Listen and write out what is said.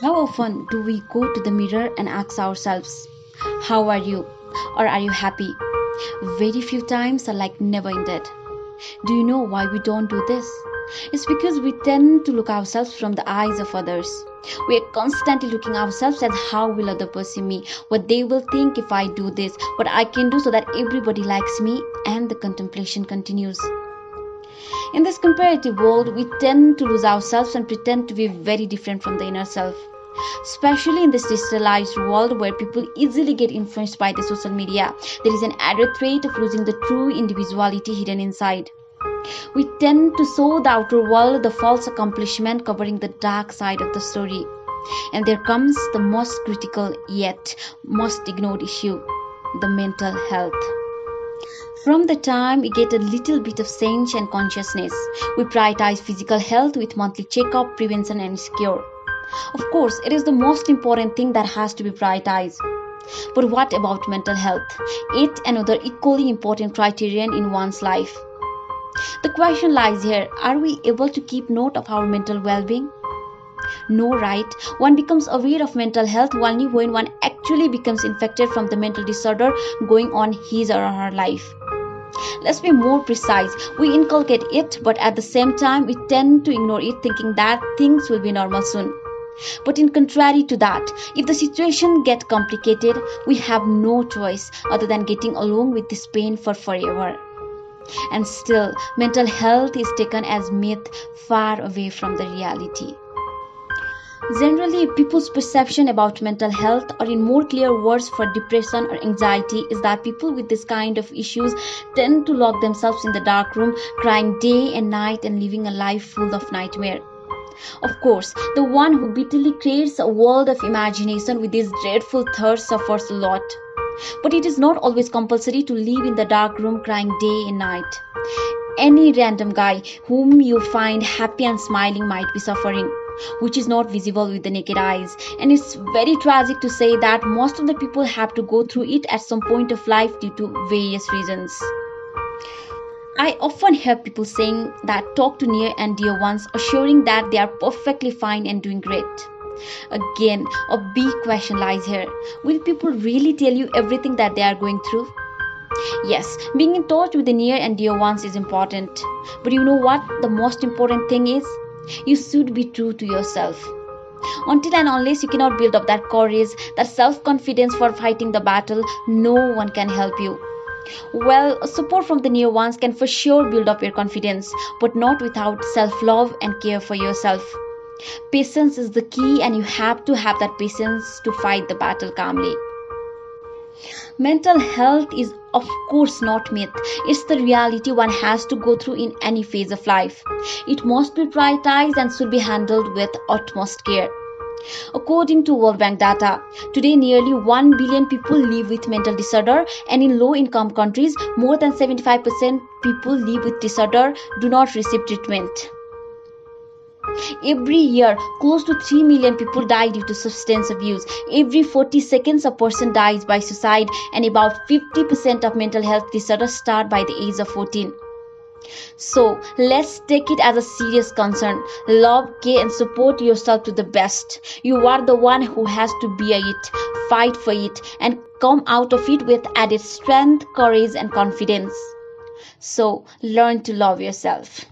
How often do we go to the mirror and ask ourselves, how are you? Or are you happy? Very few times are like never in that. Do you know why we don't do this? It's because we tend to look ourselves from the eyes of others. We are constantly looking ourselves at how will other perceive me, what they will think if I do this, what I can do so that everybody likes me, and the contemplation continues. In this comparative world, we tend to lose ourselves and pretend to be very different from the inner self. Especially in this digitalized world where people easily get influenced by the social media, there is an added threat of losing the true individuality hidden inside. We tend to show the outer world the false accomplishment covering the dark side of the story. And there comes the most critical yet most ignored issue, the mental health. From the time we get a little bit of sense and consciousness, we prioritize physical health with monthly checkup, prevention, and cure. Of course, it is the most important thing that has to be prioritized. But what about mental health? It another equally important criterion in one's life. The question lies here, are we able to keep note of our mental well being? No, right? One becomes aware of mental health only when one actually becomes infected from the mental disorder going on his or her life. Let's be more precise. We inculcate it, but at the same time, we tend to ignore it, thinking that things will be normal soon. But in contrary to that, if the situation gets complicated, we have no choice other than getting along with this pain for forever. And still, mental health is taken as myth far away from the reality. Generally, people's perception about mental health, or in more clear words for depression or anxiety, is that people with this kind of issues tend to lock themselves in the dark room, crying day and night and living a life full of nightmare. Of course, the one who bitterly creates a world of imagination with his dreadful thirst suffers a lot. But it is not always compulsory to live in the dark room crying day and night. Any random guy whom you find happy and smiling might be suffering, which is not visible with the naked eyes. And it's very tragic to say that most of the people have to go through it at some point of life due to various reasons. I often hear people saying that talk to near and dear ones, assuring that they are perfectly fine and doing great. Again, a big question lies here. Will people really tell you everything that they are going through? Yes, being in touch with the near and dear ones is important. But you know what? The most important thing is, you should be true to yourself. Until and unless you cannot build up that courage, that self-confidence for fighting the battle, no one can help you. Well, support from the near ones can for sure build up your confidence, but not without self-love and care for yourself. Patience is the key, and you have to have that patience to fight the battle calmly. Mental health is, of course, not myth. It's the reality one has to go through in any phase of life. It must be prioritized and should be handled with utmost care. According to World Bank data, today nearly 1 billion people live with mental disorder, and in low-income countries, more than 75% people live with disorder do not receive treatment. Every year, close to 3 million people die due to substance abuse. Every 40 seconds, a person dies by suicide, and about 50% of mental health disorders start by the age of 14. So, let's take it as a serious concern. Love, care, and support yourself to the best. You are the one who has to bear it, fight for it, and come out of it with added strength, courage, and confidence. So, learn to love yourself.